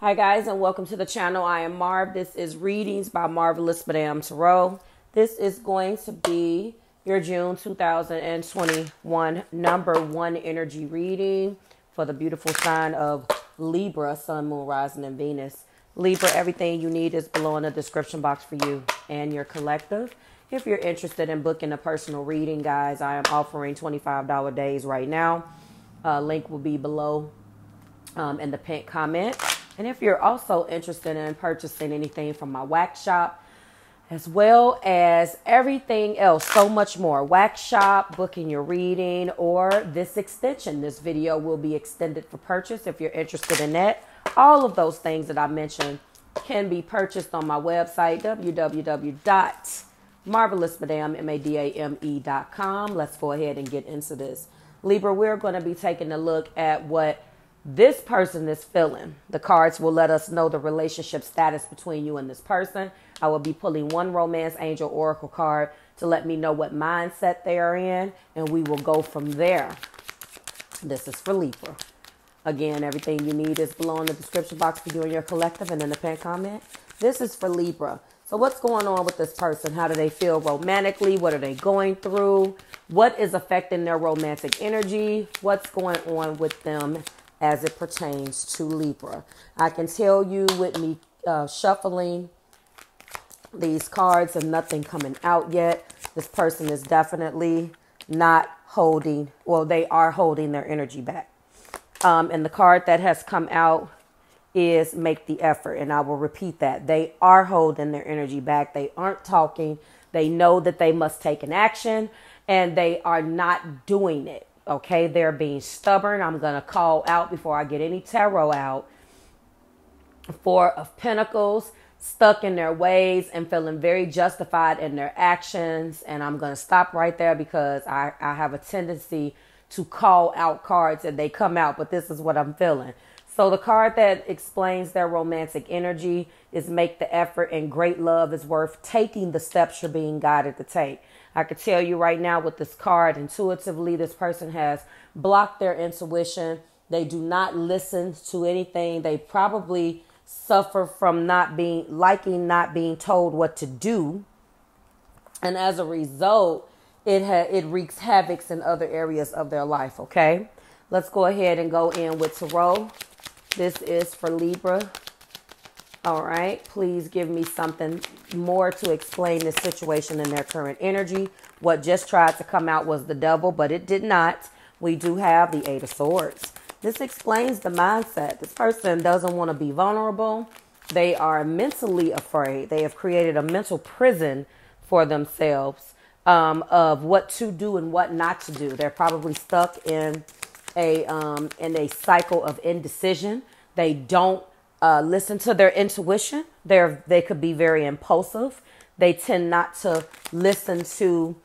Hi guys, and welcome to the channel. I am Marv. This is Readings by Marvelous Madame Tarot. This is going to be your June 2021 number one energy reading for the beautiful sign of Libra, Sun, Moon, Rising, and Venus. Libra, everything you need is below in the description box for you and your collective. If you're interested in booking a personal reading, guys, I am offering $25 days right now. Link will be below in the pinned comment. And if you're also interested in purchasing anything from my wax shop, as well as everything else, so much more, wax shop, booking your reading, or this extension, this video will be extended for purchase if you're interested in that. All of those things that I mentioned can be purchased on my website, www.marvelousmadame.com. Let's go ahead and get into this. Libra, we're going to be taking a look at what this person is feeling. The cards will let us know the relationship status between you and this person. I will be pulling one romance angel oracle card to let me know what mindset they are in, and we will go from there. This is for Libra. Again, everything you need is below in the description box for you and your collective and in the pinned comment. This is for Libra. So what's going on with this person? How do they feel romantically? What are they going through? What is affecting their romantic energy? What's going on with them as it pertains to Libra? I can tell you with me shuffling these cards and nothing coming out yet, this person is definitely not holding, well, they are holding their energy back. And the card that has come out is make the effort. And I will repeat that. They are holding their energy back. They aren't talking. They know that they must take an action and they are not doing it. Okay, they're being stubborn. I'm going to call out before I get any tarot out. Four of Pentacles, stuck in their ways and feeling very justified in their actions. And I'm going to stop right there because I have a tendency to call out cards and they come out, but this is what I'm feeling. So the card that explains their romantic energy is make the effort, and great love is worth taking the steps you're being guided to take. I could tell you right now with this card, intuitively, this person has blocked their intuition. They do not listen to anything. They probably suffer from not being told what to do. And as a result, it wreaks havoc in other areas of their life. Okay, let's go ahead and go in with tarot. This is for Libra. All right, please give me something more to explain this situation in their current energy. What just tried to come out was the devil, but it did not. We do have the Eight of Swords. This explains the mindset. This person doesn't want to be vulnerable. They are mentally afraid. They have created a mental prison for themselves of what to do and what not to do. They're probably stuck in a cycle of indecision. They don't listen to their intuition. They could be very impulsive. They tend not to listen to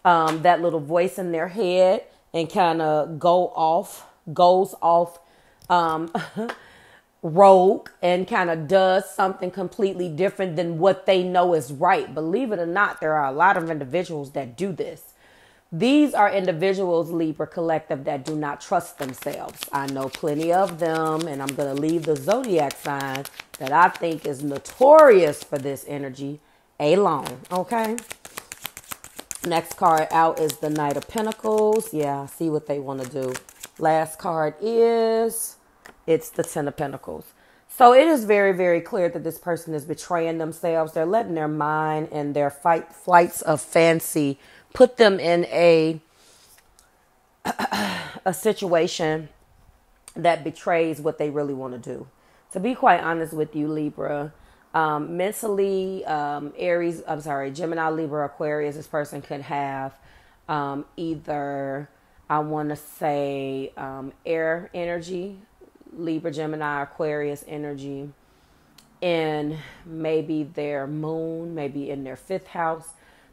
that little voice in their head and kind of goes off rogue and kind of does something completely different than what they know is right. Believe it or not, there are a lot of individuals that do this. These are individuals, Libra Collective, that do not trust themselves. I know plenty of them, and I'm going to leave the zodiac sign that I think is notorious for this energy alone. Okay. Next card out is the Knight of Pentacles. Yeah, I see what they want to do. Last card it's the Ten of Pentacles. So it is very, very clear that this person is betraying themselves. They're letting their mind and their flights of fancy put them in a situation that betrays what they really want to do. To be quite honest with you, Libra, mentally, Gemini, Libra, Aquarius, this person could have either, I want to say, air energy, Libra, Gemini, Aquarius energy, in maybe their moon, maybe in their fifth house,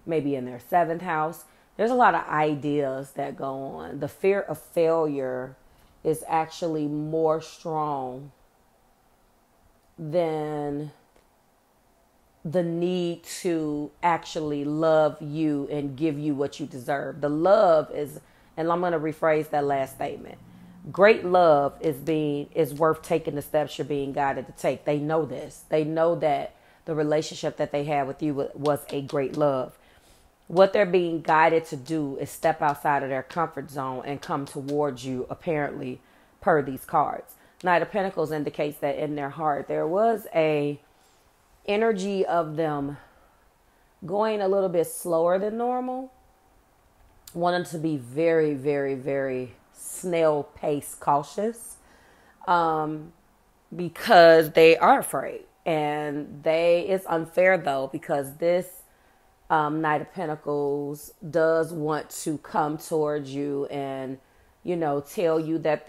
maybe in their seventh house. There's a lot of ideas that go on. The fear of failure is actually more strong than the need to actually love you and give you what you deserve. The love is, and I'm going to rephrase that last statement. Great love is worth taking the steps you're being guided to take. They know this. They know that the relationship that they had with you was a great love. What they're being guided to do is step outside of their comfort zone and come towards you, apparently, per these cards. Knight of Pentacles indicates that in their heart, there was a energy of them going a little bit slower than normal, wanting to be very, very, very snail-paced cautious, because they are afraid. And it's unfair, though, because this Knight of Pentacles does want to come towards you and, tell you that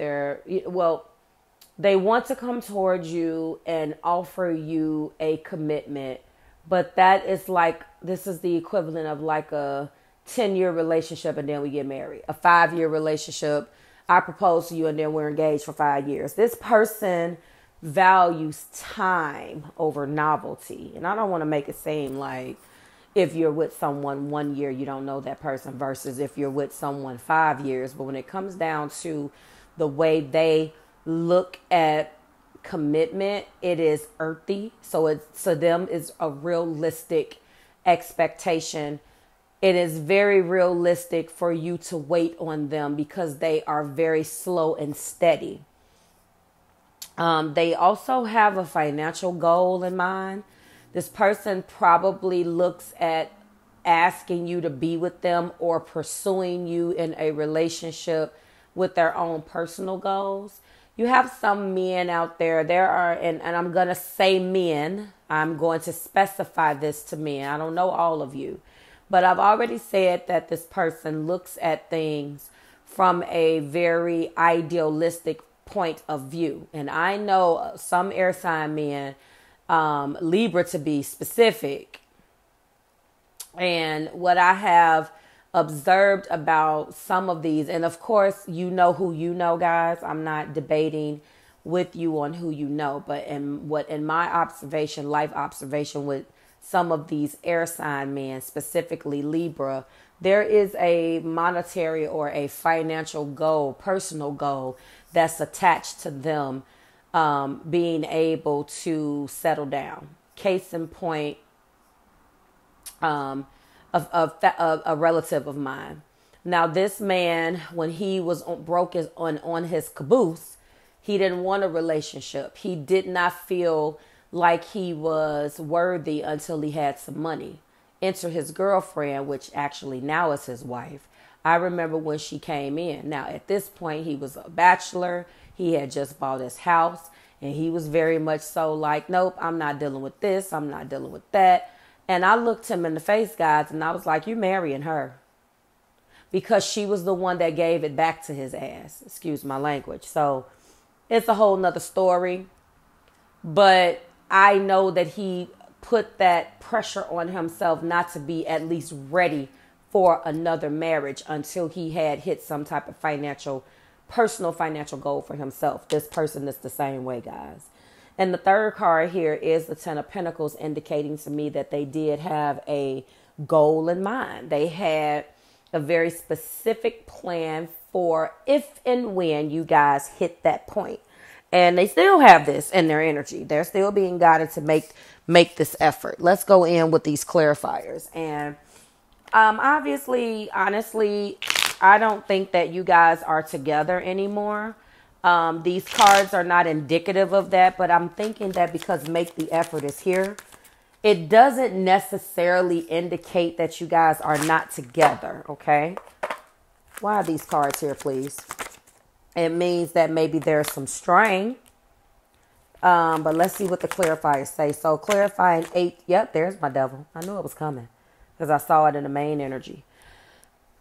they want to come towards you and offer you a commitment. But that is this is the equivalent of like a 10-year relationship and then we get married. A 5-year relationship. I propose to you and then we're engaged for 5 years. This person values time over novelty. And I don't want to make it seem like if you're with someone 1 year, you don't know that person versus if you're with someone 5 years. But when it comes down to the way they look at commitment, it is earthy. So it's, to them, is a realistic expectation. It is very realistic for you to wait on them because they are very slow and steady. They also have a financial goal in mind. This person probably looks at asking you to be with them or pursuing you in a relationship with their own personal goals. You have some men out there. There are, and I'm going to say men. I'm going to specify this to men. I don't know all of you. But I've already said that this person looks at things from a very idealistic point of view. And I know some air sign men, Libra to be specific. And what I have observed about some of these, and of course, you know who you know, guys. I'm not debating with you on who you know, but in my observation, life observation with some of these air sign men, specifically Libra, there is a monetary or a financial goal, personal goal that's attached to them being able to settle down. Case in point, a relative of mine. Now, this man, when he was broke on his caboose, he didn't want a relationship. He did not feel like he was worthy until he had some money. Enter his girlfriend, which actually now is his wife. I remember when she came in. Now, at this point, he was a bachelor. He had just bought his house, and he was very much so like, nope, I'm not dealing with this. I'm not dealing with that. And I looked him in the face, guys, and I was like, you're marrying her. Because she was the one that gave it back to his ass. Excuse my language. So it's a whole nother story. But I know that he put that pressure on himself not to be at least ready for another marriage until he had hit some type of personal financial goal for himself. This person is the same way, guys. And the third card here is the Ten of Pentacles, indicating to me that they did have a goal in mind. They had a very specific plan for if and when you guys hit that point. And they still have this in their energy. They're still being guided to make this effort. Let's go in with these clarifiers. And obviously, honestly, I don't think that you guys are together anymore. These cards are not indicative of that, but I'm thinking that because make the effort is here, it doesn't necessarily indicate that you guys are not together, okay? Why are these cards here, please? It means that maybe there's some strain. But let's see what the clarifiers say. So clarifying 8. Yep, there's my devil. I knew it was coming because I saw it in the main energy.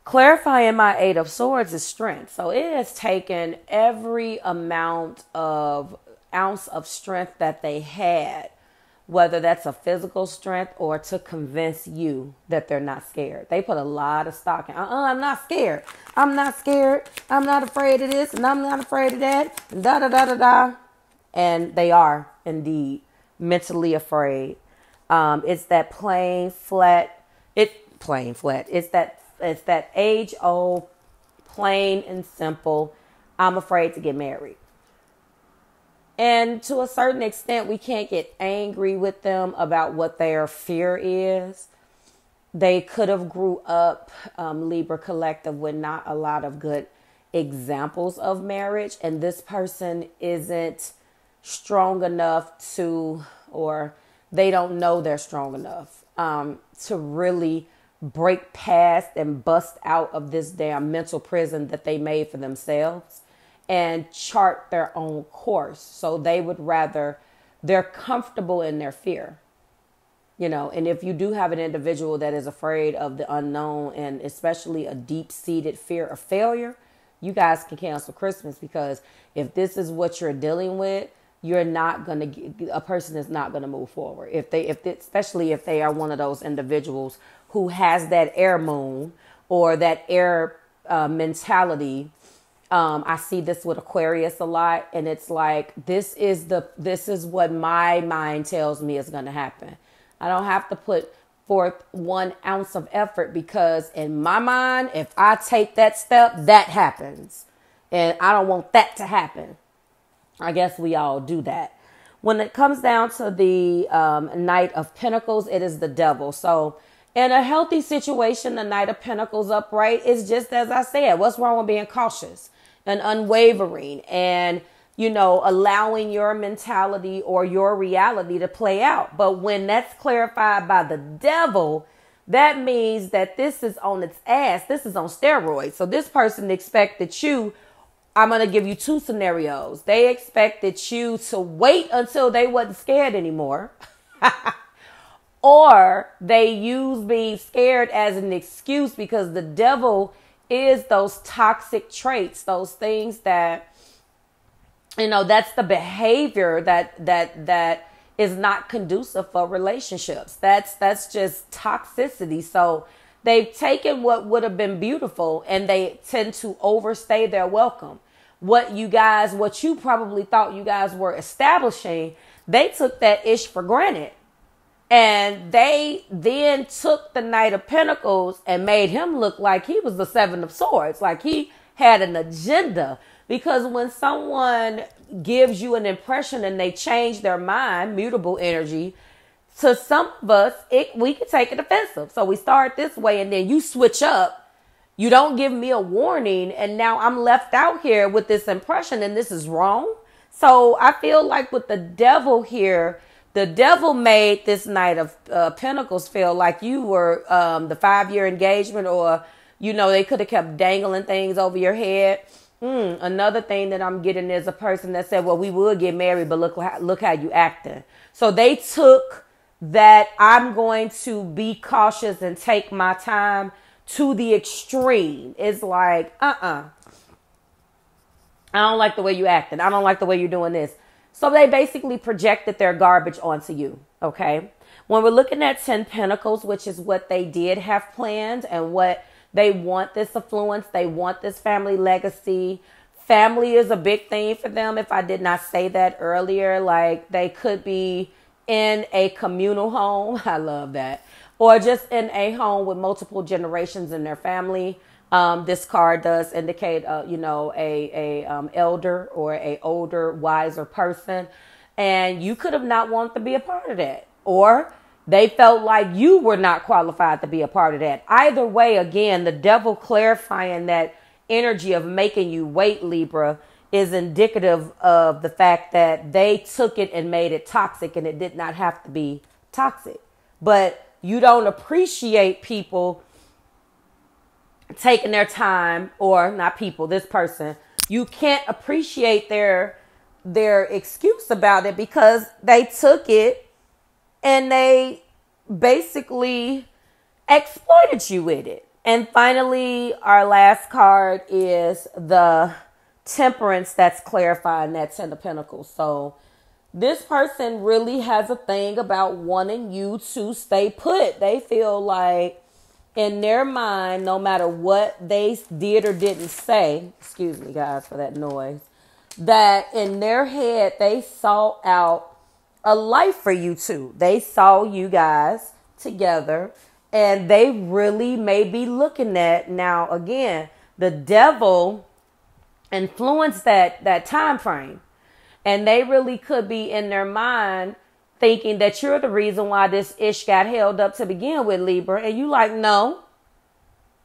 Clarifying my 8 of Swords is strength. So it has taken every amount of ounce of strength that they had, whether that's a physical strength or to convince you that they're not scared. They put a lot of stock in. I'm not scared. I'm not scared. I'm not afraid of this and I'm not afraid of that. Da da da da da. And they are indeed mentally afraid. It's that plain flat. It's that age old, plain and simple I'm afraid to get married. And to a certain extent, we can't get angry with them about what their fear is. They could have grew up, Libra Collective, with not a lot of good examples of marriage. And this person isn't strong enough to, or they don't know they're strong enough to really break past and bust out of this damn mental prison that they made for themselves and chart their own course. So they would rather, they're comfortable in their fear. You know, and if you do have an individual that is afraid of the unknown and especially a deep-seated fear of failure, you guys can cancel Christmas, because if this is what you're dealing with, you're not going to, a person is not going to move forward. Especially if they are one of those individuals who has that air moon or that air mentality. I see this with Aquarius a lot, and it's like, this is what my mind tells me is going to happen. I don't have to put forth 1 ounce of effort, because in my mind, if I take that step, that happens. And I don't want that to happen. I guess we all do that. When it comes down to the Knight of Pentacles, it is the devil. So in a healthy situation, the Knight of Pentacles upright is just as I said. What's wrong with being cautious and unwavering and, you know, allowing your mentality or your reality to play out? But when that's clarified by the devil, that means that this is on its ass. This is on steroids. So this person expected you, I'm going to give you 2 scenarios. They expected you to wait until they wasn't scared anymore. Or they use being scared as an excuse, because the devil is those toxic traits, those things that, you know, that's the behavior that is not conducive for relationships. That's just toxicity. So they've taken what would have been beautiful and they tend to overstay their welcome. What you probably thought you guys were establishing, they took that ish for granted. And they then took the Knight of Pentacles and made him look like he was the 7 of Swords, like he had an agenda. Because when someone gives you an impression and they change their mind, mutable energy, to some of us, we can take it offensive. So we start this way and then you switch up. You don't give me a warning. And now I'm left out here with this impression and this is wrong. So I feel like with the devil here, the devil made this Knight of Pentacles feel like you were the 5-year engagement, or, you know, they could have kept dangling things over your head. Another thing that I'm getting is a person that said, well, we would get married, but look how you acting. So they took that I'm going to be cautious and take my time to the extreme. It's like, I don't like the way you acting. I don't like the way you're doing this. So they basically projected their garbage onto you, okay? When we're looking at 10 Pentacles, which is what they did have planned and what they want, this affluence, they want this family legacy. Family is a big thing for them, if I did not say that earlier. Like, they could be in a communal home. I love that. Or just in a home with multiple generations in their family. This card does indicate, you know, a elder or a older, wiser person. And you could have not wanted to be a part of that. Or they felt like you were not qualified to be a part of that. Either way, again, the devil clarifying that energy of making you wait, Libra, is indicative of the fact that they took it and made it toxic, and it did not have to be toxic. But you don't appreciate people taking their time, or not people, this person. You can't appreciate their excuse about it because they took it and they basically exploited you with it. And finally, our last card is the Temperance, that's clarifying that 10 of Pentacles. So this person really has a thing about wanting you to stay put. They feel like in their mind, no matter what they did or didn't say, excuse me guys for that noise, that in their head, they saw out a life for you two. They saw you guys together and they really may be looking at, now again, the devil influence that time frame. And they really could be in their mind thinking that you're the reason why this ish got held up to begin with, Libra. And you like, no,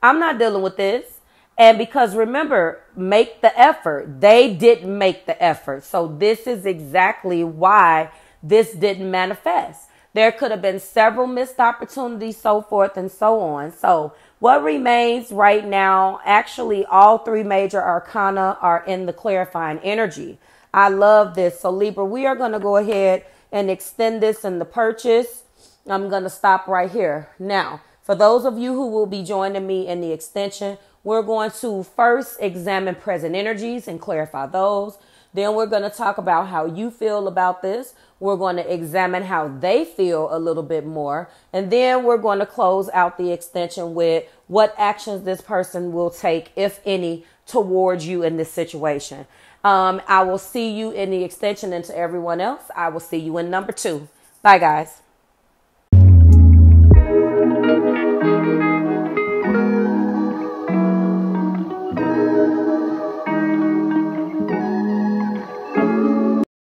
I'm not dealing with this. And because remember, make the effort. They didn't make the effort. So this is exactly why this didn't manifest. There could have been several missed opportunities, so forth and so on. So what remains right now, actually all three major arcana are in the clarifying energy. I love this. So Libra, we are going to go ahead and extend this in the purchase. I'm going to stop right here. Now, for those of you who will be joining me in the extension, we're going to first examine present energies and clarify those. Then we're going to talk about how you feel about this. We're going to examine how they feel a little bit more. And then we're going to close out the extension with what actions this person will take, if any, towards you in this situation. I will see you in the extension, and to everyone else, I will see you in number 2. Bye, guys.